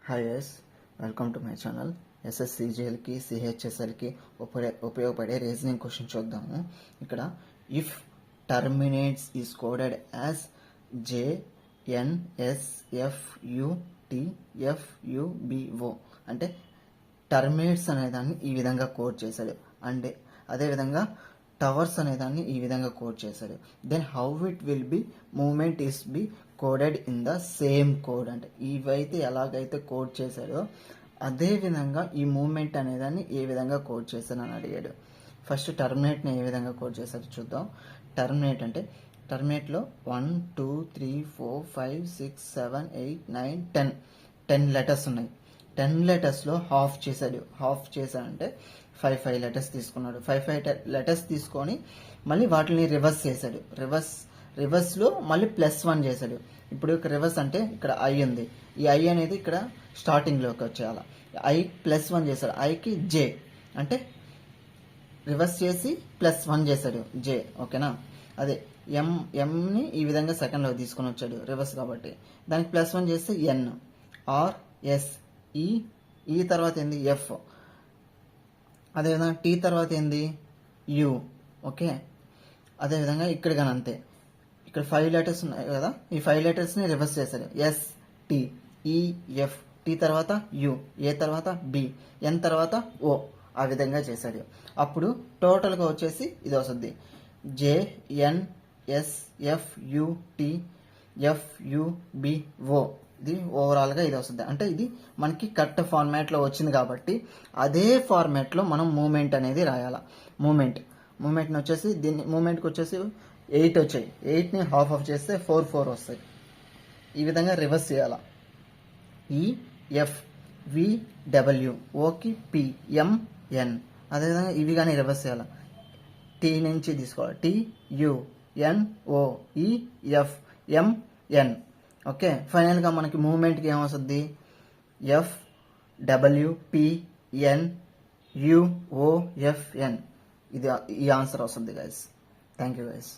Hi yes welcome to my channel. ఎస్ఎస్సిజిఎల్కి సిహెచ్ఎస్ఎల్కి ఉపయోగపడే రీజనింగ్ క్వశ్చన్ చూద్దాము. ఇక్కడ if terminates is coded as JNSFUTFUBO అంటే టర్మినేట్స్ అనేదాన్ని ఈ విధంగా కోడ్ చేశాడు. అంటే అదేవిధంగా టవర్స్ అనేదాన్ని ఈ విధంగా కోడ్ చేశాడు. Then how it will be moment is be coded in the same code. అంటే ఇవైతే ఎలాగైతే కోడ్ చేశాడో అదే విధంగా ఈ మూమెంట్ అనేదాన్ని ఏ విధంగా కోడ్ చేశానని అడిగాడు. ఫస్ట్ టర్మినేట్ని ఏ విధంగా కోడ్ చేశాడో చూద్దాం. టర్మినేట్ అంటే టర్మినేట్లో 1 2 3 4 5 6 7 8 9 10 లెటర్స్ ఉన్నాయి. 10 లెటర్స్లో హాఫ్ చేశాడంటే 5 లెటర్స్ తీసుకున్నాడు. 5 లెటర్స్ తీసుకొని మళ్ళీ వాటిని రివర్స్ చేశాడు. రివర్స్లో మళ్ళీ +1 చేశాడు. ఇప్పుడు రివర్స్ అంటే ఇక్కడ ఐ ఉంది. ఈ ఐ అనేది ఇక్కడ స్టార్టింగ్లోకి వచ్చేయాలి. ఐ +1 చేశాడు. ఐకి జే అంటే రివర్స్ చేసి +1 చేశాడు జే. ఓకేనా? అదే ఎంని ఈ విధంగా సెకండ్లో తీసుకొని వచ్చాడు రివర్స్ కాబట్టి. దానికి +1 చేస్తే ఎన్ ఆర్ ఎస్ ఈ తర్వాత ఏంది ఎఫ్. అదేవిధంగా టీ తర్వాత ఏంది యు. ఓకే, అదేవిధంగా ఇక్కడ కానీ అంతే. ఇక్కడ 5 లెటర్స్ ఉన్నాయి కదా, ఈ 5 లెటర్స్ని రివర్స్ చేశారు. ఎస్ టీ ఈ ఎఫ్, టీ తర్వాత యు, ఏ తర్వాత బి, ఎన్ తర్వాత ఓ. ఆ విధంగా చేశాడు. అప్పుడు టోటల్గా వచ్చేసి ఇది వస్తుంది JNSFUTFUBO. ఇది ఓవరాల్గా ఇది వస్తుంది. అంటే ఇది మనకి కరెక్ట్ ఫార్మాట్లో వచ్చింది కాబట్టి అదే ఫార్మాట్లో మనం మూమెంట్ అనేది రాయాలి. మూమెంట్ని వచ్చేసి దీన్ని మూమెంట్కి వచ్చేసి 8 వచ్చాయి. 8ని హాఫ్ చేస్తే 4 వస్తాయి. ఈ విధంగా రివర్స్ చేయాలి. ఈ F V W, okay P M N. అదేవిధంగా ఇవి కానీ రివర్స్ చేయాలి. టీ నుంచి తీసుకోవాలి. టి యు ఎన్ ఓ ఈ ఎఫ్ ఎం ఎన్. ఓకే, ఫైనల్గా మనకి మూమెంట్కి ఏమొస్తుంది? F W P N UOFN. ఇది ఈ ఆన్సర్ వస్తుంది గైస్. Thank you guys.